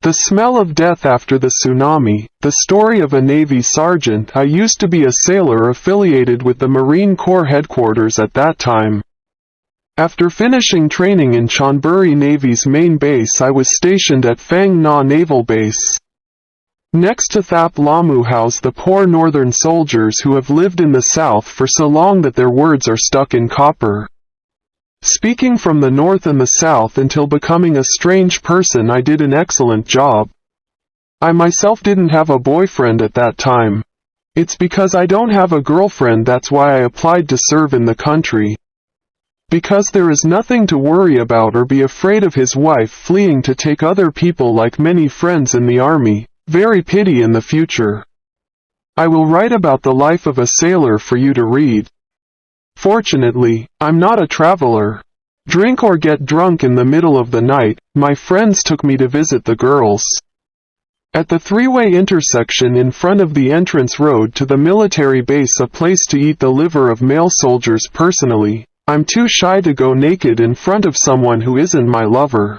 The smell of death after the tsunami, the story of a Navy sergeant. I used to be a sailor affiliated with the Marine Corps headquarters at that time. After finishing training in Chonburi Navy's main base, I was stationed at Phang Nga Naval Base. Next to Thap Lamu house the poor northern soldiers who have lived in the south for so long that their words are stuck in copper. Speaking from the north and the south until becoming a strange person, I did an excellent job. I myself didn't have a boyfriend at that time. It's because I don't have a girlfriend, that's why I applied to serve in the country. Because there is nothing to worry about or be afraid of his wife fleeing to take other people like many friends in the army. Very pity in the future. I will write about the life of a sailor for you to read. Fortunately, I'm not a traveler. Drink or get drunk in the middle of the night. My friends took me to visit the girls. At the three-way intersection in front of the entrance road to the military base, a place to eat the liver of male soldiers. Personally, I'm too shy to go naked in front of someone who isn't my lover.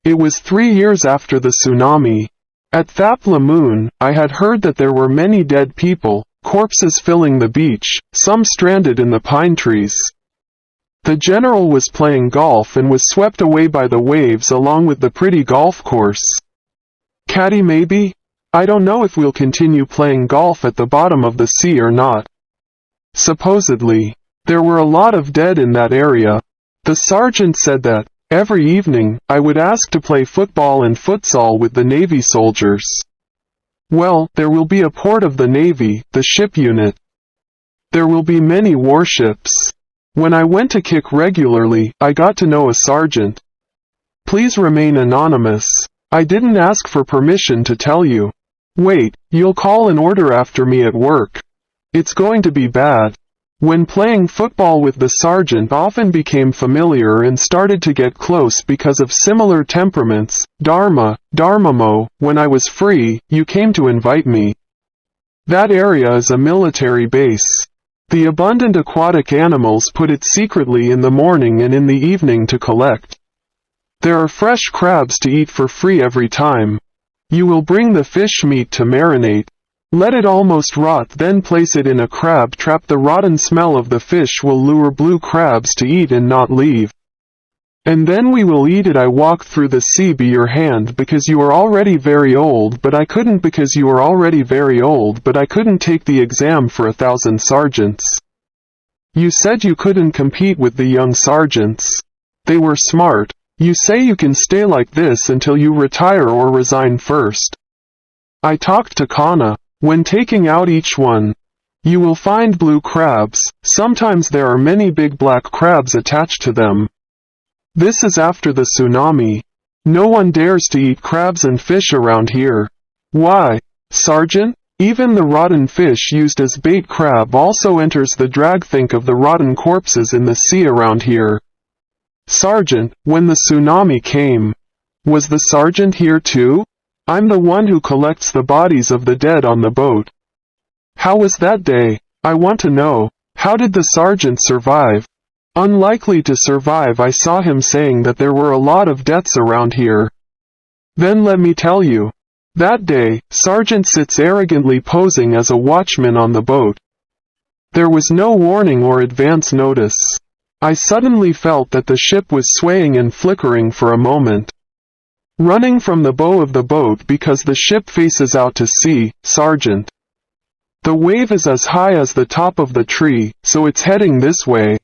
It was 3 years after the tsunami. At Thap Lamun, I had heard that there were many dead people, corpses filling the beach, some stranded in the pine trees. The general was playing golf and was swept away by the waves along with the pretty golf course. Caddy maybe? I don't know if we'll continue playing golf at the bottom of the sea or not. Supposedly, there were a lot of dead in that area. The sergeant said that, every evening, I would ask to play football and futsal with the Navy soldiers. Well, there will be a port of the Navy, the ship unit. There will be many warships. When I went to kick regularly, I got to know a sergeant. Please remain anonymous. I didn't ask for permission to tell you. Wait, you'll call an order after me at work. It's going to be bad. When playing football with the sergeant often became familiar and started to get close because of similar temperaments. Dharmamo, when I was free, you came to invite me. That area is a military base. The abundant aquatic animals put it secretly in the morning and in the evening to collect. There are fresh crabs to eat for free every time. You will bring the fish meat to marinate. Let it almost rot, then place it in a crab trap. The rotten smell of the fish will lure blue crabs to eat and not leave. And then we will eat it. I walked through the sea. Be your hand because you are already very old, but I couldn't because you are already very old, but I couldn't take the exam for 1,000 sergeants. You said you couldn't compete with the young sergeants. They were smart. You say you can stay like this until you retire or resign first. I talked to Kana. When taking out each one, you will find blue crabs. Sometimes there are many big black crabs attached to them. This is after the tsunami. No one dares to eat crabs and fish around here. Why, Sergeant? Even the rotten fish used as bait crab also enters the drag. Think of the rotten corpses in the sea around here. Sergeant, when the tsunami came, was the sergeant here too? I'm the one who collects the bodies of the dead on the boat. How was that day? I want to know. How did the sergeant survive? Unlikely to survive. I saw him saying that there were a lot of deaths around here. Then let me tell you. That day, Sergeant sits arrogantly posing as a watchman on the boat. There was no warning or advance notice. I suddenly felt that the ship was swaying and flickering for a moment. Running from the bow of the boat because the ship faces out to sea, Sergeant. The wave is as high as the top of the tree, so it's heading this way.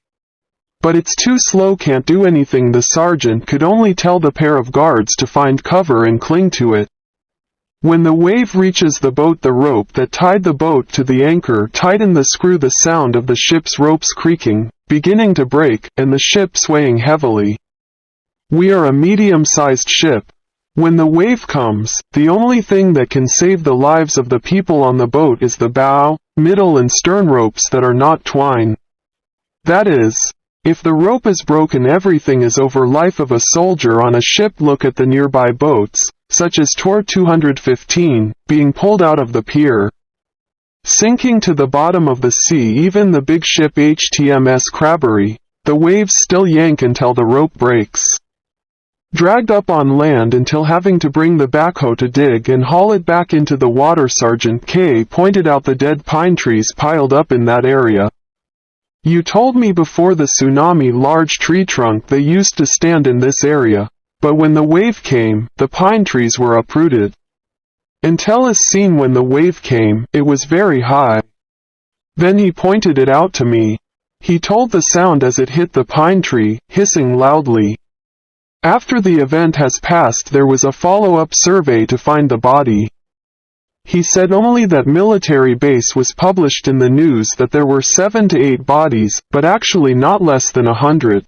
But it's too slow, can't do anything. The sergeant could only tell the pair of guards to find cover and cling to it. When the wave reaches the boat, the rope that tied the boat to the anchor tighten the screw. The sound of the ship's ropes creaking, beginning to break, and the ship swaying heavily. We are a medium-sized ship. When the wave comes, the only thing that can save the lives of the people on the boat is the bow, middle and stern ropes that are not twine. That is, if the rope is broken, everything is over. Life of a soldier on a ship. Look at the nearby boats, such as Tor 215, being pulled out of the pier, sinking to the bottom of the sea. Even the big ship HTMS Crabbery, the waves still yank until the rope breaks. dragged up on land until having to bring the backhoe to dig and haul it back into the water. Sergeant K pointed out the dead pine trees piled up in that area. You told me before the tsunami large tree trunk they used to stand in this area, but when the wave came, the pine trees were uprooted. Until as seen when the wave came, it was very high. Then he pointed it out to me. He told the sound as it hit the pine tree, hissing loudly. After the event has passed there was a follow-up survey to find the body. He said only that military base was published in the news that there were 7 to 8 bodies, but actually not less than 100.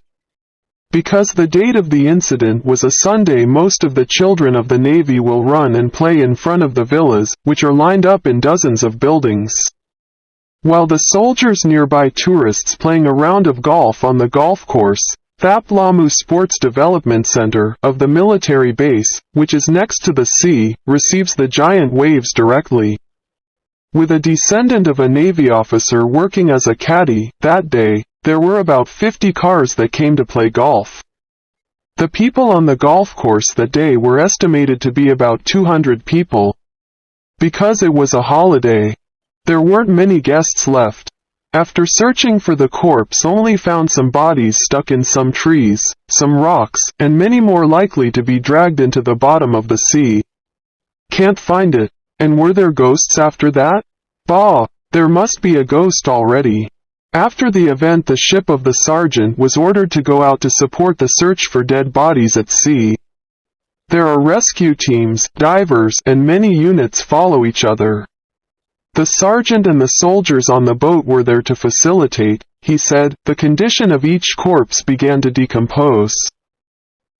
Because the date of the incident was a Sunday, most of the children of the Navy will run and play in front of the villas, which are lined up in dozens of buildings. While the soldiers nearby tourists playing a round of golf on the golf course, Thaplamu Sports Development Center, of the military base, which is next to the sea, receives the giant waves directly. With a descendant of a Navy officer working as a caddy, that day, there were about 50 cars that came to play golf. The people on the golf course that day were estimated to be about 200 people. Because it was a holiday, there weren't many guests left. After searching for the corpse, only found some bodies stuck in some trees, some rocks, and many more likely to be dragged into the bottom of the sea. Can't find it. And were there ghosts after that? Bah! There must be a ghost already. After the event, the ship of the sergeant was ordered to go out to support the search for dead bodies at sea. There are rescue teams, divers, and many units follow each other. The sergeant and the soldiers on the boat were there to facilitate, he said. The condition of each corpse began to decompose.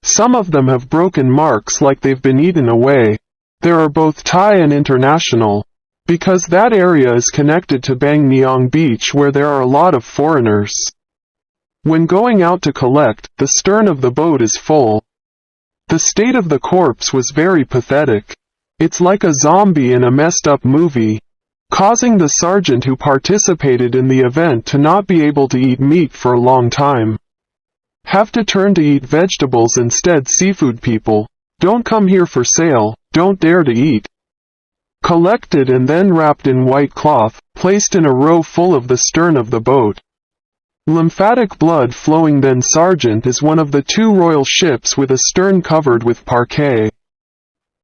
Some of them have broken marks like they've been eaten away. There are both Thai and international. Because that area is connected to Bang Neong Beach where there are a lot of foreigners. When going out to collect, the stern of the boat is full. The state of the corpse was very pathetic. It's like a zombie in a messed up movie, causing the sergeant who participated in the event to not be able to eat meat for a long time. Have to turn to eat vegetables instead. Seafood people, don't come here for sale, don't dare to eat. Collected and then wrapped in white cloth, placed in a row full of the stern of the boat. Lymphatic blood flowing. Then Sergeant is one of the 2 royal ships with a stern covered with parquet.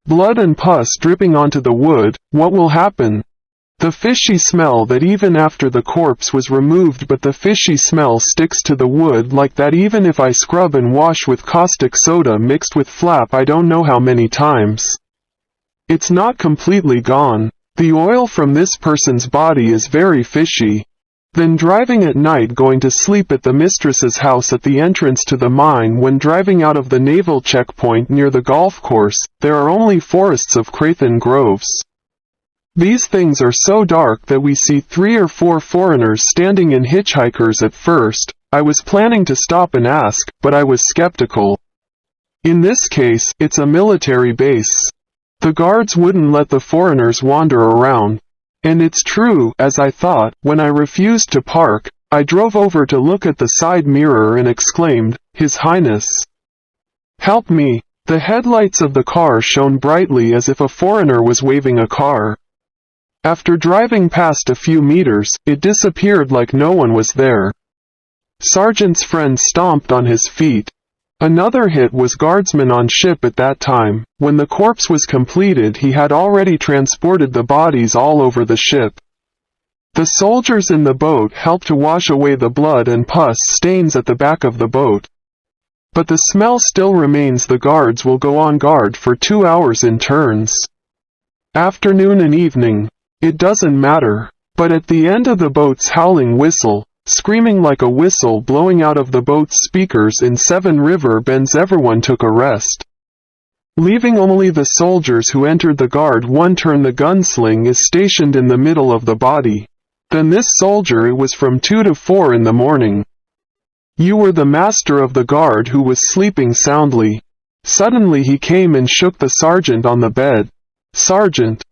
Blood and pus dripping onto the wood. What will happen? The fishy smell that even after the corpse was removed, but the fishy smell sticks to the wood like that even if I scrub and wash with caustic soda mixed with flap I don't know how many times. It's not completely gone. The oil from this person's body is very fishy. Then driving at night, going to sleep at the mistress's house at the entrance to the mine. When driving out of the naval checkpoint near the golf course, there are only forests of Crathan groves. These things are so dark that we see 3 or 4 foreigners standing in hitchhikers. At first, I was planning to stop and ask, but I was skeptical. In this case, it's a military base. The guards wouldn't let the foreigners wander around. And it's true, as I thought. When I refused to park, I drove over to look at the side mirror and exclaimed, "His Highness, help me." The headlights of the car shone brightly as if a foreigner was waving a car. After driving past a few meters, it disappeared like no one was there. Sergeant's friend stomped on his feet. Another hit was guardsman on ship at that time. When the corpse was completed, he had already transported the bodies all over the ship. The soldiers in the boat helped to wash away the blood and pus stains at the back of the boat. But the smell still remains. The guards will go on guard for 2 hours in turns. Afternoon and evening. It doesn't matter. But at the end of the boat's howling whistle, screaming like a whistle blowing out of the boat's speakers in 7 river bends, everyone took a rest, leaving only the soldiers who entered the guard. 1 turn. The gunsling is stationed in the middle of the body. Then this soldier, it was from 2 to 4 in the morning. You were the master of the guard who was sleeping soundly. Suddenly he came and shook the sergeant on the bed. Sergeant,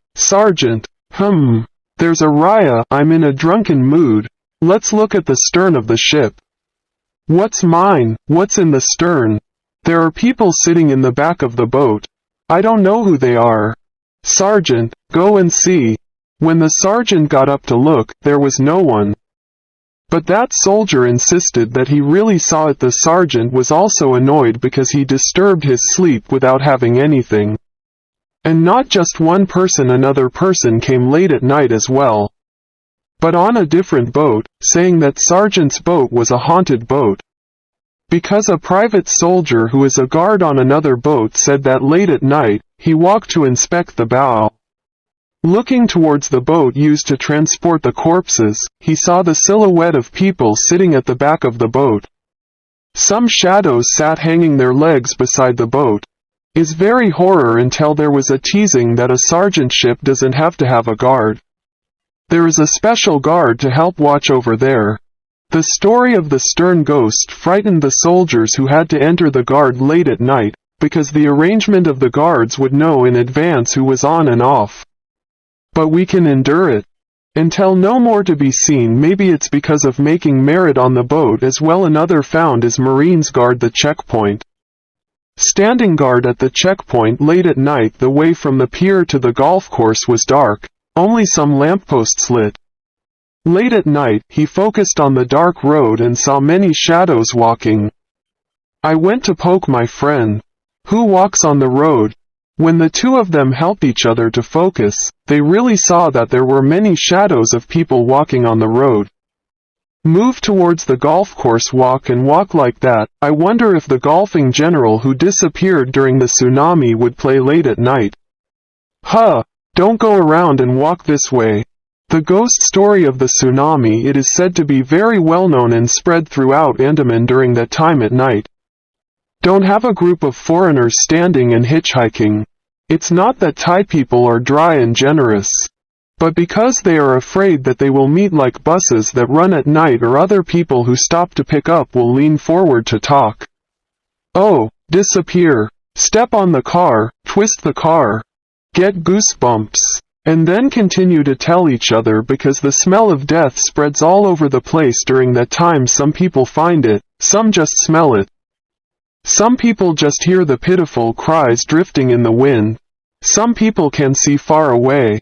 there's a raya. I'm in a drunken mood. Let's look at the stern of the ship. What's mine? What's in the stern? There are people sitting in the back of the boat. I don't know who they are. Sergeant, go and see. When the sergeant got up to look, there was no one. But that soldier insisted that he really saw it. The sergeant was also annoyed because he disturbed his sleep without having anything. And not just one person, another person came late at night as well. But on a different boat, saying that sergeant's boat was a haunted boat. Because a private soldier who is a guard on another boat said that late at night, he walked to inspect the bow. Looking towards the boat used to transport the corpses, he saw the silhouette of people sitting at the back of the boat. Some shadows sat hanging their legs beside the boat. Is very horror until there was a teasing that a sergeant ship doesn't have to have a guard. There is a special guard to help watch over there. The story of the stern ghost frightened the soldiers who had to enter the guard late at night, because the arrangement of the guards would know in advance who was on and off. But we can endure it. Until no more to be seen. Maybe it's because of making merit on the boat as well. Another found is Marines guard the checkpoint. Standing guard at the checkpoint late at night. The way from the pier to the golf course was dark, only some lampposts lit. Late at night, he focused on the dark road and saw many shadows walking. I went to poke my friend. Who walks on the road? When the two of them helped each other to focus, they really saw that there were many shadows of people walking on the road. Move towards the golf course, walk and walk like that. I wonder if the golfing general who disappeared during the tsunami would play late at night. Huh, don't go around and walk this way. The ghost story of the tsunami, it is said to be very well known and spread throughout Andaman during that time at night. Don't have a group of foreigners standing and hitchhiking. It's not that Thai people are dry and generous, but because they are afraid that they will meet like buses that run at night or other people who stop to pick up will lean forward to talk. Oh, disappear. Step on the car, twist the car. Get goosebumps. And then continue to tell each other because the smell of death spreads all over the place during that time. Some people find it, some just smell it. Some people just hear the pitiful cries drifting in the wind. Some people can see far away.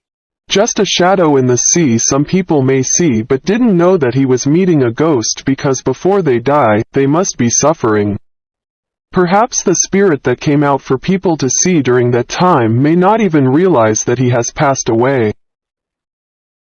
Just a shadow in the sea some people may see but didn't know that he was meeting a ghost because before they die, they must be suffering. Perhaps the spirit that came out for people to see during that time may not even realize that he has passed away.